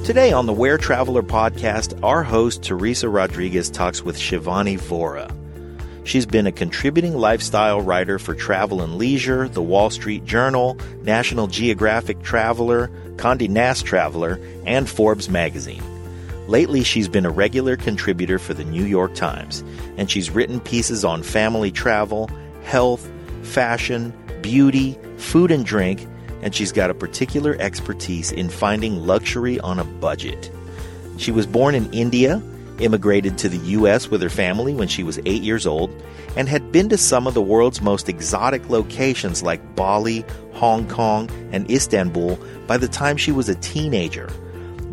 Today on the WhereTraveler podcast, our host Teresa Rodriguez talks with Shivani Vora. She's been a contributing lifestyle writer for Travel and Leisure, The Wall Street Journal, National Geographic Traveler, Condé Nast Traveler, and Forbes magazine. Lately, she's been a regular contributor for the New York Times, and she's written pieces on family travel, health, fashion, beauty, food and drink, and she's got a particular expertise in finding luxury on a budget. She was born in India, immigrated to the U.S. with her family when she was 8 years old, and had been to some of the world's most exotic locations like Bali, Hong Kong, and Istanbul by the time she was a teenager.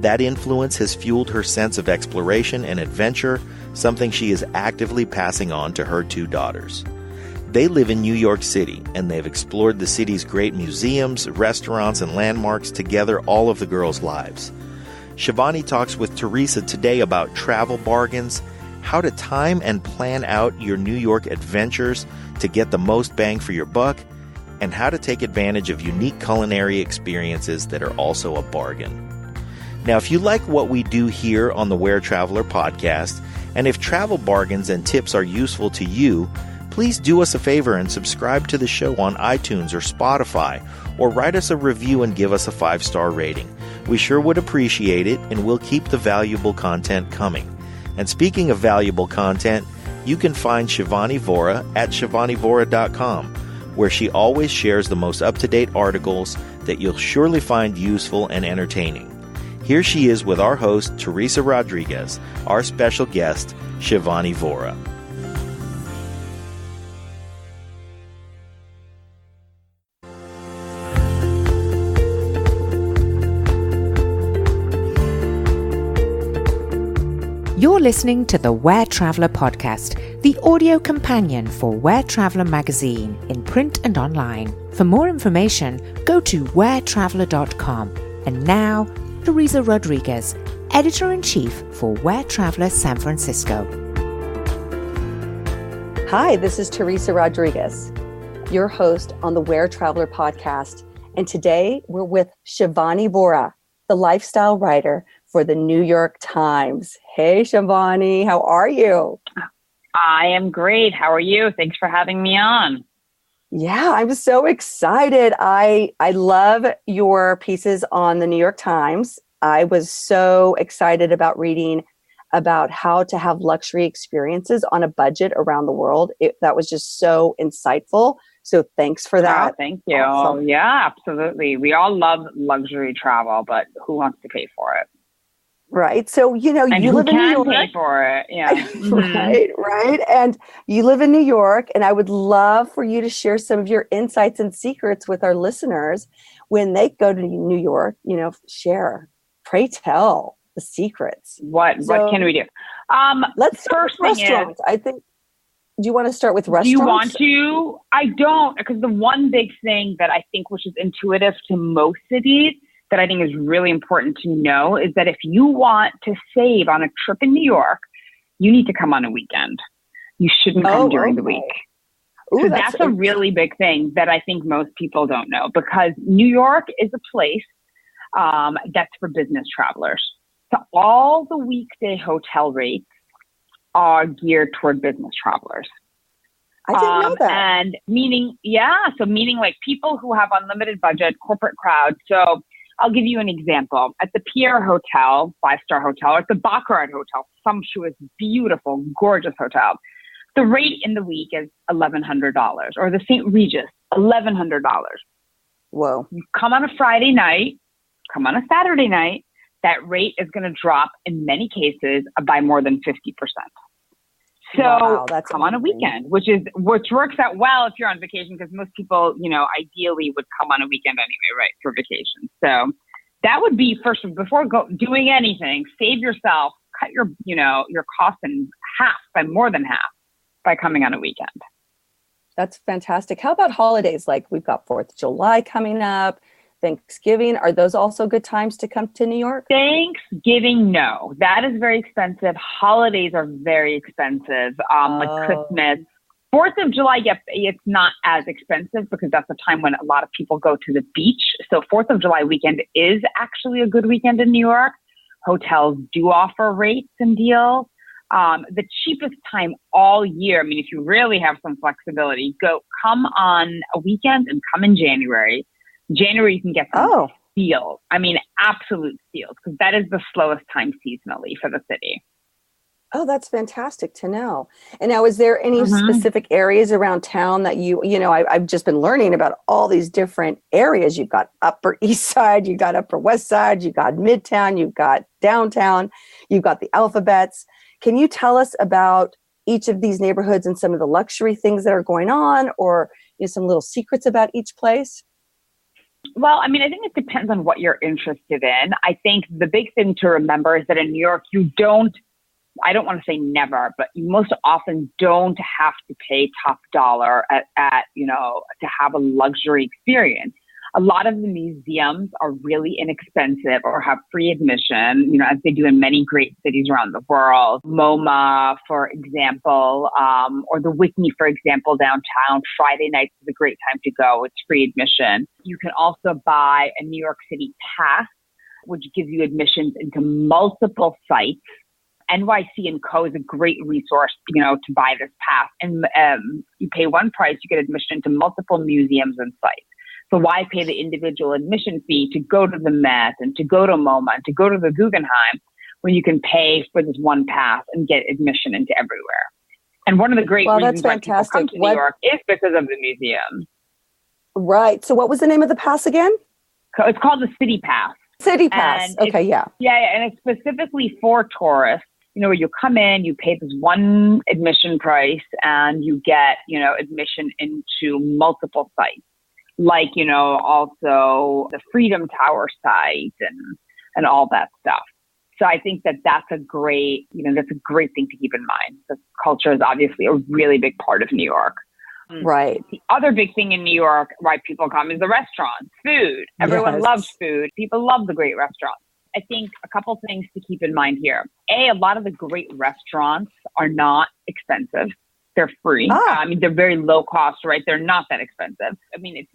That influence has fueled her sense of exploration and adventure, something she is actively passing on to her two daughters. They live in New York City, and they've explored the city's great museums, restaurants, and landmarks together all of the girls' lives. Shivani talks with Teresa today about travel bargains, how to time and plan out your New York adventures to get the most bang for your buck, and how to take advantage of unique culinary experiences that are also a bargain. Now, if you like what we do here on the WhereTraveler podcast, and if travel bargains and tips are useful to you, please do us a favor and subscribe to the show on iTunes or Spotify, or write us a review and give us a 5-star rating. We sure would appreciate it, and we'll keep the valuable content coming. And speaking of valuable content, you can find Shivani Vora at shivanivora.com, where she always shares the most up-to-date articles that you'll surely find useful and entertaining. Here she is with our host, Teresa Rodriguez, our special guest, Shivani Vora. You're listening to the WhereTraveler podcast, the audio companion for WhereTraveler magazine in print and online. For more information, go to wheretraveler.com. And now, Teresa Rodriguez, Editor-in-Chief for WhereTraveler San Francisco. Hi, this is Teresa Rodriguez, your host on the WhereTraveler podcast. And today we're with Shivani Vora, the lifestyle writer for the New York Times. Hey, Shivani, how are you? I am great. How are you? Thanks for having me on. Yeah, I'm so excited. I love your pieces on the New York Times. I was so excited about reading about how to have luxury experiences on a budget around the world. That was just so insightful. So thanks for that. Oh, thank you. Awesome. Yeah, absolutely. We all love luxury travel, but who wants to pay for it? Right. So, you know, And you who live in New can York. pay for it? Yeah. Right. And you live in New York, and I would love for you to share some of your insights and secrets with our listeners when they go to New York. You know, share, pray tell the secrets. What can we do? Let's start with restaurants. I think. Do you want to start with restaurants? Do you want to? I don't, because the one big thing that I think, which is intuitive to most cities, that I think is really important to know, is that if you want to save on a trip in New York, you need to come on a weekend. You shouldn't come during the week. Ooh, so that's a really big thing that I think most people don't know, because New York is a place that's for business travelers. So all the weekday hotel rates are geared toward business travelers. I didn't know that. And meaning like people who have unlimited budget, corporate crowd. So I'll give you an example. At the Pierre Hotel, 5-star hotel, or at the Baccarat Hotel, sumptuous, beautiful, gorgeous hotel, the rate in the week is $1,100, or the St. Regis, $1,100. Whoa. You come on a Friday night, come on a Saturday night, that rate is going to drop in many cases by more than 50%. So that's come on a weekend, which works out well if you're on vacation, because most people, ideally would come on a weekend anyway, right, for vacation. So that would be first, before doing anything, save yourself, cut your costs in half, by more than half, by coming on a weekend. That's fantastic. How about holidays? Like we've got 4th of July coming up, Thanksgiving. Are those also good times to come to New York? Thanksgiving, no. That is very expensive. Holidays are very expensive, like Christmas. 4th of July, it's not as expensive because that's the time when a lot of people go to the beach. So 4th of July weekend is actually a good weekend in New York. hotels do offer rates and deals. The cheapest time all year, I mean, if you really have some flexibility, come on a weekend and come in January. January, you can get some steals. I mean, absolute steals, because that is the slowest time seasonally for the city. Oh, that's fantastic to know. And now, is there any specific areas around town that I've just been learning about all these different areas. You've got Upper East Side, you've got Upper West Side, you've got Midtown, you've got downtown, you've got the alphabets. Can you tell us about each of these neighborhoods and some of the luxury things that are going on, or some little secrets about each place? Well, I mean, I think it depends on what you're interested in. I think the big thing to remember is that in New York, I don't want to say never, but you most often don't have to pay top dollar to have a luxury experience. A lot of the museums are really inexpensive or have free admission, as they do in many great cities around the world. MoMA, for example, or the Whitney, for example, downtown. Friday nights is a great time to go. It's free admission. You can also buy a New York City pass, which gives you admissions into multiple sites. NYC & Co. is a great resource, to buy this pass. And you pay one price, you get admission to multiple museums and sites. So why pay the individual admission fee to go to the Met and to go to MoMA and to go to the Guggenheim when you can pay for this one pass and get admission into everywhere? And one of the great reasons why people come to New York is because of the museum. Right. So what was the name of the pass again? It's called the City Pass. City Pass. Okay, yeah. Yeah, and it's specifically for tourists. Where you come in, you pay this one admission price, and you get, admission into multiple sites, like, also the Freedom Tower site and all that stuff. So I think that's a great, that's a great thing to keep in mind. The culture is obviously a really big part of New York. Right. The other big thing in New York, why people come, is the restaurants, food. Everyone loves food. People love the great restaurants. I think a couple things to keep in mind here. A lot of the great restaurants are not expensive. They're free. I mean, they're very low cost, right? They're not that expensive. I mean, it's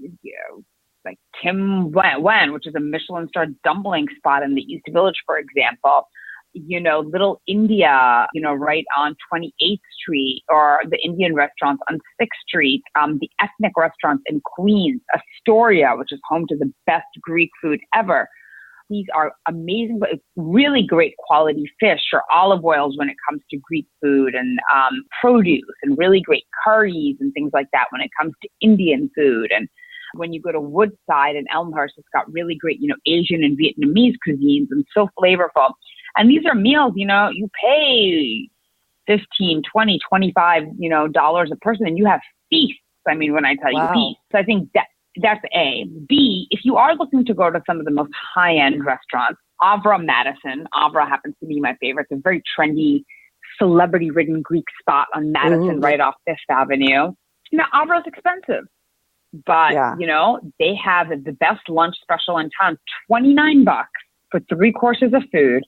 like Tim Wen, which is a Michelin-star dumpling spot in the East Village, for example. Little India, right on 28th Street, or the Indian restaurants on 6th Street, the ethnic restaurants in Queens, Astoria, which is home to the best Greek food ever. These are amazing, but it's really great quality fish or olive oils when it comes to Greek food, and produce, and really great curries and things like that when it comes to Indian food. And when you go to Woodside and Elmhurst, it's got really great, Asian and Vietnamese cuisines, and so flavorful. And these are meals, you pay $15, $20, $25, dollars a person, and you have feasts. I mean, when I tell you feasts, so I think that's A. B, if you are looking to go to some of the most high-end restaurants, Avra Madison. Avra happens to be my favorite. It's a very trendy, celebrity-ridden Greek spot on Madison, right off Fifth Avenue. Now, Avra's expensive, but, they have the best lunch special in town, $29 for 3 courses of food,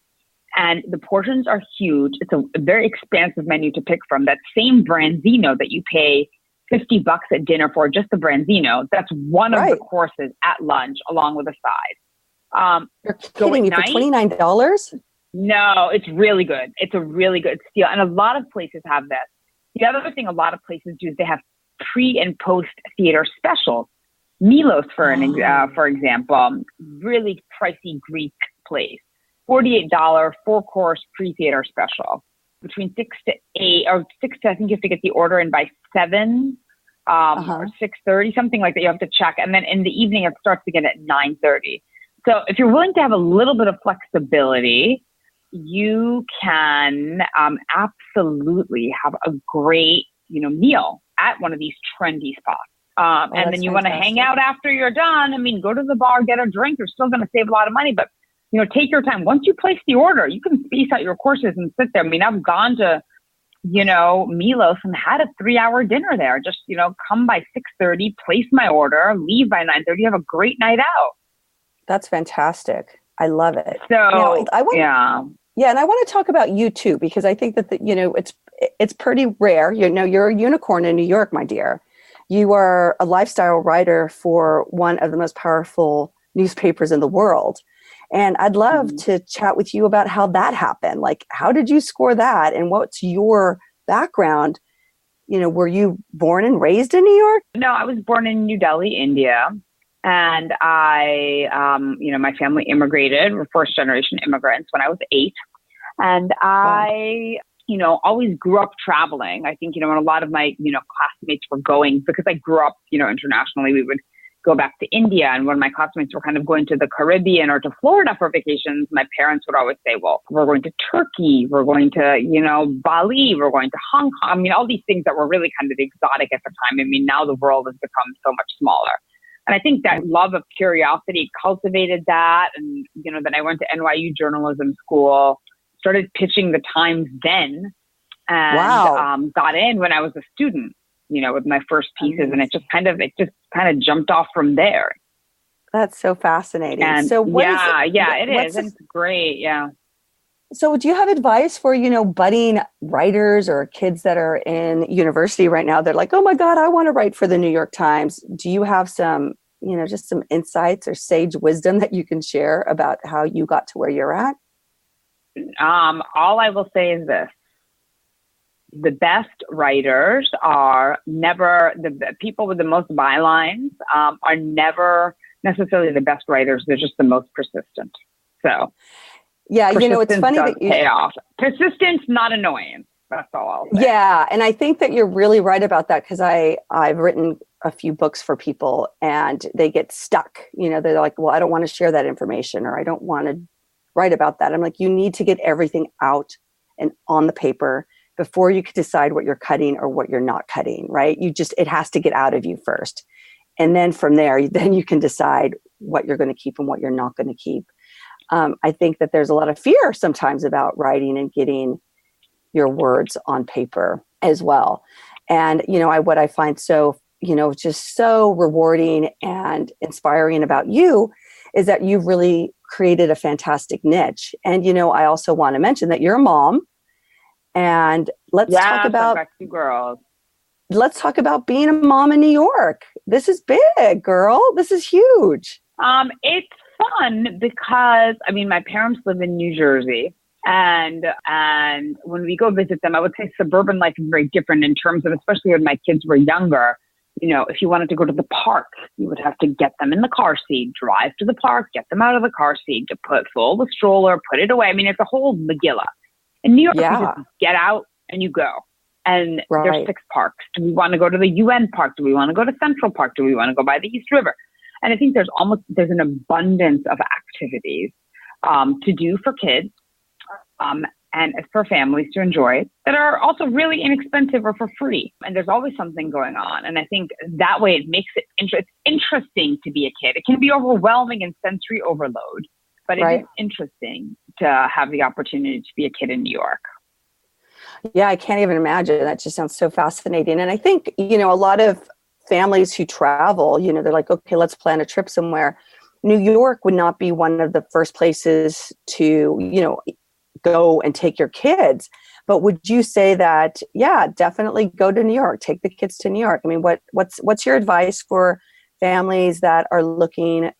and the portions are huge. It's a very expansive menu to pick from. That same branzino that you pay $50 at dinner for, just the branzino, that's one of the courses at lunch, along with a side. You're kidding me, for $29? No, it's really good. It's a really good steal. And a lot of places have this. The other thing a lot of places do is they have pre and post theater specials. Milos, for example, really pricey Greek place. $48 4-course pre-theater special. Between 6 to 8, or 6 to, I think you have to get the order in by 7 or 6:30, something like that. You have to check. And then in the evening, it starts again at 9:30. So if you're willing to have a little bit of flexibility, you can absolutely have a great, meal at one of these trendy spots. And then you want to hang out after you're done. I mean, go to the bar, get a drink. You're still going to save a lot of money, but take your time. Once you place the order, you can space out your courses and sit there. I mean, I've gone to, Milos and had a 3-hour dinner there. Just, come by 6:30, place my order, leave by 9:30, have a great night out. That's fantastic. I love it. So, now, and I want to talk about you too, because I think that, it's pretty rare. You're a unicorn in New York, my dear. You are a lifestyle writer for one of the most powerful newspapers in the world. And I'd love to chat with you about how that happened. Like, how did you score that? And what's your background? Were you born and raised in New York? No, I was born in New Delhi, India. And I, my family immigrated. We're first generation immigrants when I was 8. And I, always grew up traveling. I think, when a lot of my, classmates were going, because I grew up, internationally, we would go back to India. And when my classmates were kind of going to the Caribbean or to Florida for vacations, my parents would always say, well, we're going to Turkey, we're going to, Bali, we're going to Hong Kong. I mean, all these things that were really kind of exotic at the time. I mean, now the world has become so much smaller. And I think that love of curiosity cultivated that. And, then I went to NYU journalism school, started pitching the Times then, and got in when I was a student, with my first pieces. And it just kind of jumped off from there. That's so fascinating. And so it is. It's great. Yeah. So do you have advice for, budding writers or kids that are in university right now? They're like, oh my God, I want to write for the New York Times. Do you have some, just some insights or sage wisdom that you can share about how you got to where you're at? All I will say is this. The best writers are never, the people with the most bylines are never necessarily the best writers. They're just the most persistent. So yeah, it's funny that you pay off. Persistence, not annoyance. That's all I'll say. Yeah, and I think that you're really right about that, because I've written a few books for people and they get stuck. They're like, well, I don't want to share that information, or I don't want to write about that. I'm like, you need to get everything out and on the paper before you can decide what you're cutting or what you're not cutting, right? It has to get out of you first. And then from there, then you can decide what you're going to keep and what you're not going to keep. I think that there's a lot of fear sometimes about writing and getting your words on paper as well. And, what I find so, just so rewarding and inspiring about you is that you've really created a fantastic niche. And, I also want to mention that you're a mom. And let's talk about two girls. Let's talk about being a mom in New York. This is big, girl. This is huge. It's fun because, my parents live in New Jersey. And when we go visit them, I would say suburban life is very different in terms of, especially when my kids were younger, if you wanted to go to the park, you would have to get them in the car seat, drive to the park, get them out of the car seat, to fold the stroller, put it away. It's a whole Megillah. In New York, you just get out and you go. And there's 6 parks. Do we want to go to the UN Park? Do we want to go to Central Park? Do we want to go by the East River? And I think there's an abundance of activities to do for kids and for families to enjoy that are also really inexpensive or for free. And there's always something going on. And I think that way it makes it interesting to be a kid. It can be overwhelming and sensory overload, but it is interesting to have the opportunity to be a kid in New York. Yeah, I can't even imagine. That just sounds so fascinating. And I think, a lot of families who travel, they're like, okay, let's plan a trip somewhere. New York would not be one of the first places to, go and take your kids. But would you say that, definitely go to New York, take the kids to New York? What's your advice for families that are looking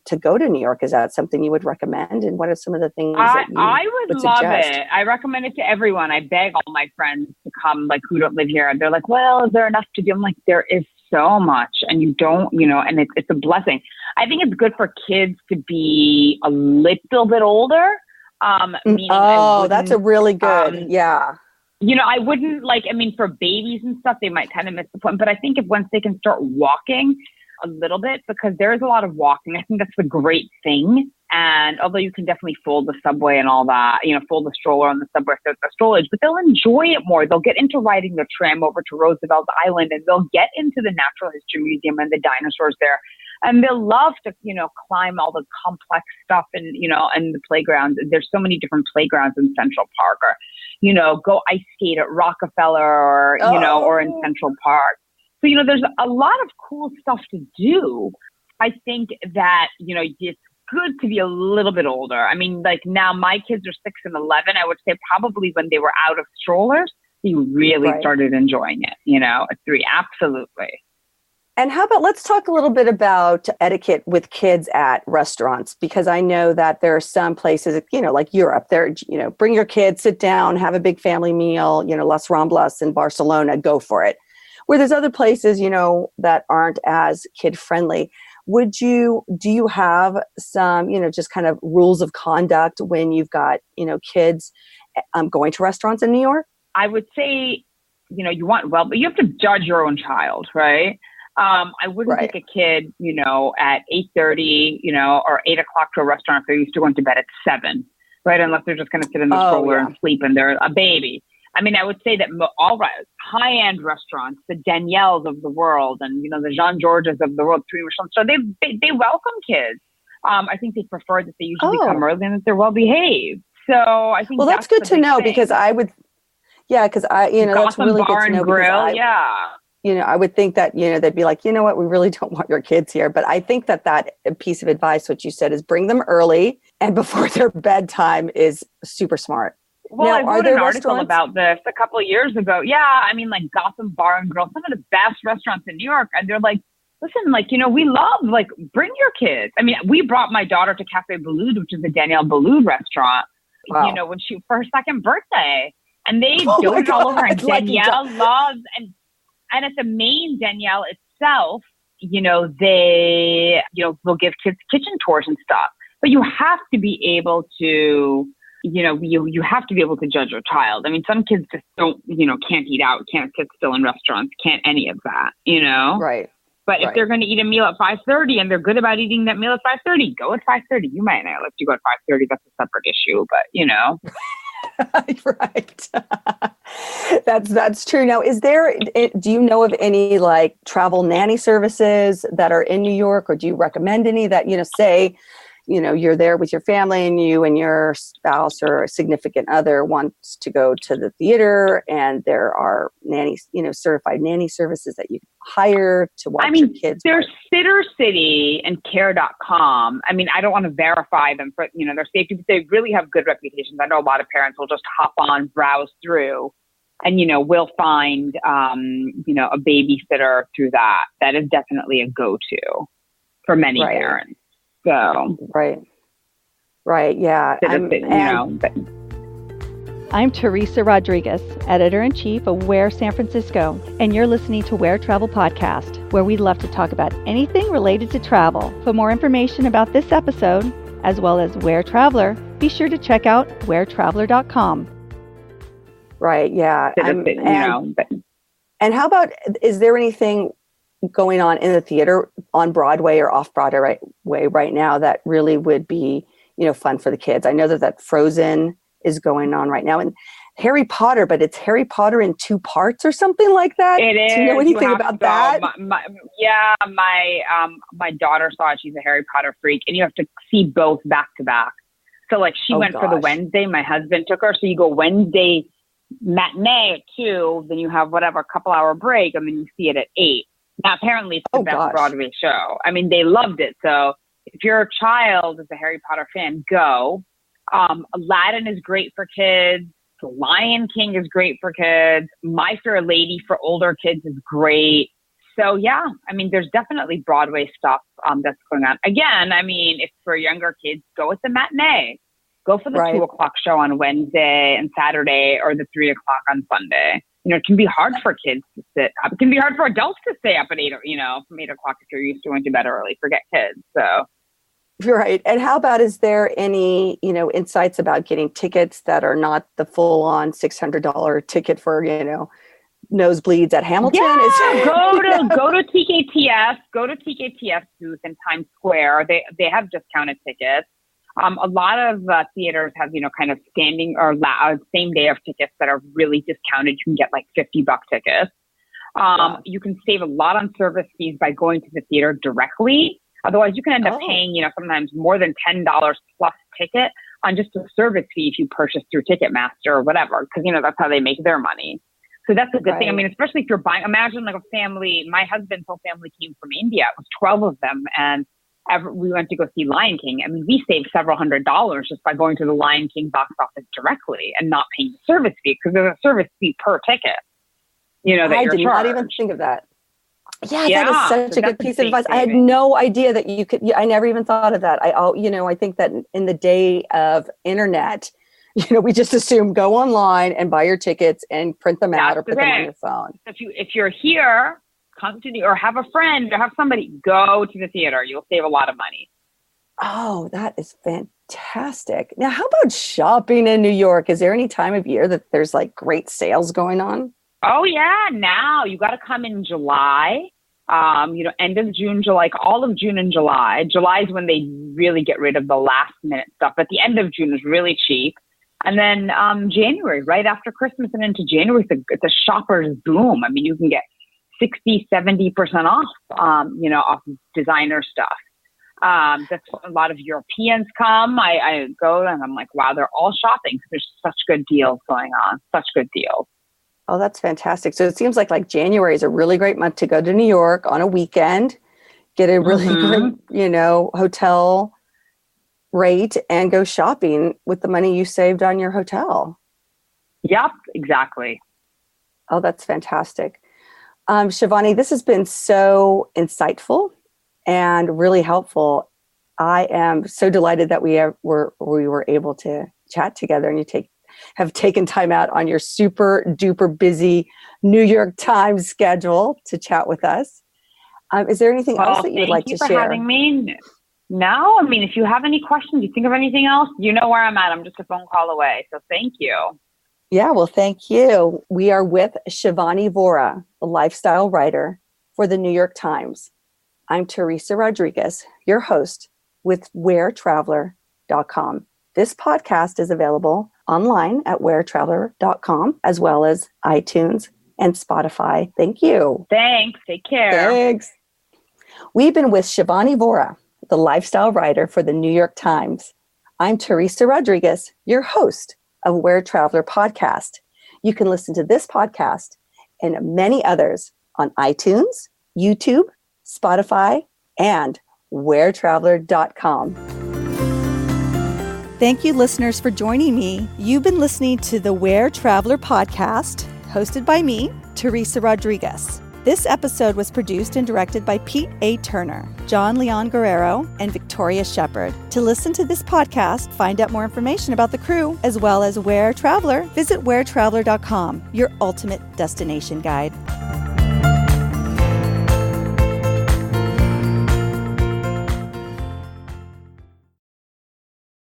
to go to New York? Is that something you would recommend? And what are some of the things that you I would love suggest? it. I recommend it to everyone. I beg all my friends to come, who don't live here. And they're like, well, is there enough to do? I'm like, there is so much. And you don't, and it's a blessing. I think it's good for kids to be a little bit older. That's a really good, I wouldn't for babies and stuff, they might kind of miss the point. But I think once they can start walking a little bit, because there is a lot of walking, I think that's the great thing. And although you can definitely fold the subway and all that, fold the stroller on the subway, so the strollage, but they'll enjoy it more. They'll get into riding the tram over to Roosevelt Island, and they'll get into the Natural History Museum and the dinosaurs there. And they'll love to, climb all the complex stuff and, and the playgrounds. There's so many different playgrounds in Central Park, or, go ice skate at Rockefeller or, or in Central Park. So, there's a lot of cool stuff to do. I think that, it's good to be a little bit older. Now my kids are 6 and 11. I would say probably when they were out of strollers, they really started enjoying it, at 3. Absolutely. And how about let's talk a little bit about etiquette with kids at restaurants, because I know that there are some places, like Europe, there, bring your kids, sit down, have a big family meal, Las Ramblas in Barcelona, go for it. Where there's other places, that aren't as kid friendly. Do you have some, just kind of rules of conduct when you've got, kids going to restaurants in New York? I would say, but you have to judge your own child, right? I wouldn't take a kid, at 8:30, or 8 o'clock to a restaurant if they're used to going to bed at 7, right? Unless they're just going to sit in the stroller and sleep and they're a baby. I mean, I would say that all high-end restaurants, the Danielles of the world and, the Jean-Georges of the world, so they welcome kids. I think they prefer that they usually come early and that they're well-behaved. So I think that's good to know, because I would, because that's really good to know. Grill, I would think that, they'd be like, what, we really don't want your kids here. But I think that piece of advice, what you said, is bring them early and before their bedtime is super smart. Well, I wrote an article about this a couple of years ago. Yeah, I mean, like Gotham Bar and Grill, some of the best restaurants in New York. And they're like, listen, we love, bring your kids. I mean, we brought my daughter to Cafe Boulud, which is a Danielle Boulud restaurant, for her second birthday. And they doted all over. And Danielle loves, and at the main Danielle itself, they, will give kids kitchen tours and stuff. But you have to be able to, you have to be able to judge your child. I mean, some kids just don't, can't eat out, can't sit still in restaurants, can't any of that, Right. But if they're going to eat a meal at 5:30 and they're good about eating that meal at 5:30, go at 5:30. You might not let you go at 5:30. That's a separate issue, but Right. That's true. Now, do you know of any travel nanny services that are in New York, or do you recommend any that, say, you're there with your family and you and your spouse or a significant other wants to go to the theater, and there are nannies, certified nanny services that you can hire to watch your kids? There's Sitter City and Care.com. I mean, I don't want to verify them for, their safety, but they really have good reputations. I know a lot of parents will just hop on, browse through, and, we'll find, a babysitter through that. That is definitely a go-to for many parents. So right, yeah. I'm Teresa Rodriguez, editor-in-chief of Where San Francisco, and you're listening to Where Travel Podcast, where we love to talk about anything related to travel. For more information about this episode, as well as Where Traveler, be sure to check out WhereTraveler.com. Right, yeah. And how about, is there anything going on in the theater on Broadway or off Broadway right now that really would be, fun for the kids? I know that Frozen is going on right now, and Harry Potter, but it's Harry Potter in 2 parts or something like that. It is. Do you know anything about that? My daughter saw it. She's a Harry Potter freak, and you have to see both back to back. So she went for the Wednesday. My husband took her. So you go Wednesday matinee at 2, then you have a couple hour break, and then you see it at 8. Now, apparently it's the best Broadway show. I mean, they loved it. So if your child is a Harry Potter fan, go. Aladdin is great for kids. The Lion King is great for kids. My Fair Lady for older kids is great. So, yeah, I mean, there's definitely Broadway stuff that's going on. Again, I mean, if for younger kids, go with the matinee. Go for the 2 o'clock show on Wednesday and Saturday, or the 3 o'clock on Sunday. It can be hard for kids to sit up. It can be hard for adults to stay up at 8, from 8 o'clock if you're used to going to bed early. Forget kids. So. Right. And how about, is there any, insights about getting tickets that are not the full on $600 ticket for, nosebleeds at Hamilton? Yeah, go to TKTS. Go to TKTS booth in Times Square. They have discounted tickets. A lot of theaters have, kind of standing or same day of tickets that are really discounted. You can get $50 tickets. You can save a lot on service fees by going to the theater directly. Otherwise, you can end up paying, sometimes more than $10 plus ticket on just a service fee if you purchase through Ticketmaster or whatever, because, that's how they make their money. So that's a good thing. I mean, especially if you're buying, imagine a family, my husband's whole family came from India. It was 12 of them. And we went to go see Lion King. I mean, we saved several $100s just by going to the Lion King box office directly and not paying the service fee, because there's a service fee per ticket. I did not even think of that. Yeah, that is such a good piece of advice. I had no idea that you could. I never even thought of that. I think that in the day of internet, we just assume go online and buy your tickets and print them out or put them on your phone. If you're here, come to or have a friend or have somebody go to the theater. You'll save a lot of money. Oh, that is fantastic. Now, how about shopping in New York? Is there any time of year that there's like great sales going on? Oh, yeah. Now you got to come in July, end of June, July, all of June and July. July is when they really get rid of the last minute stuff. But the end of June is really cheap. And then January, right after Christmas and into January, it's a shopper's boom. I mean, you can get 60, 70% off, off designer stuff. That's a lot of Europeans come. I go and I'm like, wow, they're all shopping. There's such good deals going on, such good deals. Oh, that's fantastic. So it seems like January is a really great month to go to New York on a weekend, get a really great, hotel rate and go shopping with the money you saved on your hotel. Yep, exactly. Oh, that's fantastic. Shivani, this has been so insightful and really helpful. I am so delighted that we were able to chat together and you have taken time out on your super duper busy New York Times schedule to chat with us. Is there anything else that you'd like to share? Thank you for having me. No, I mean, if you have any questions, you think of anything else, you know where I'm at. I'm just a phone call away. So thank you. Yeah, well, thank you. We are with Shivani Vora, a lifestyle writer for the New York Times. I'm Teresa Rodriguez, your host with WhereTraveler.com. This podcast is available online at WhereTraveler.com, as well as iTunes and Spotify. Thank you. Thanks. Take care. Thanks. We've been with Shivani Vora, the lifestyle writer for the New York Times. I'm Teresa Rodriguez, your host of Where Traveler podcast. You can listen to this podcast and many others on iTunes, YouTube, Spotify, and WhereTraveler.com. Thank you, listeners, for joining me. You've been listening to the Where Traveler podcast, hosted by me, Teresa Rodriguez. This episode was produced and directed by Pete A. Turner, John Leon Guerrero, and Victoria Shepard. To listen to this podcast, find out more information about the crew, as well as Where Traveler, visit WhereTraveler.com, your ultimate destination guide.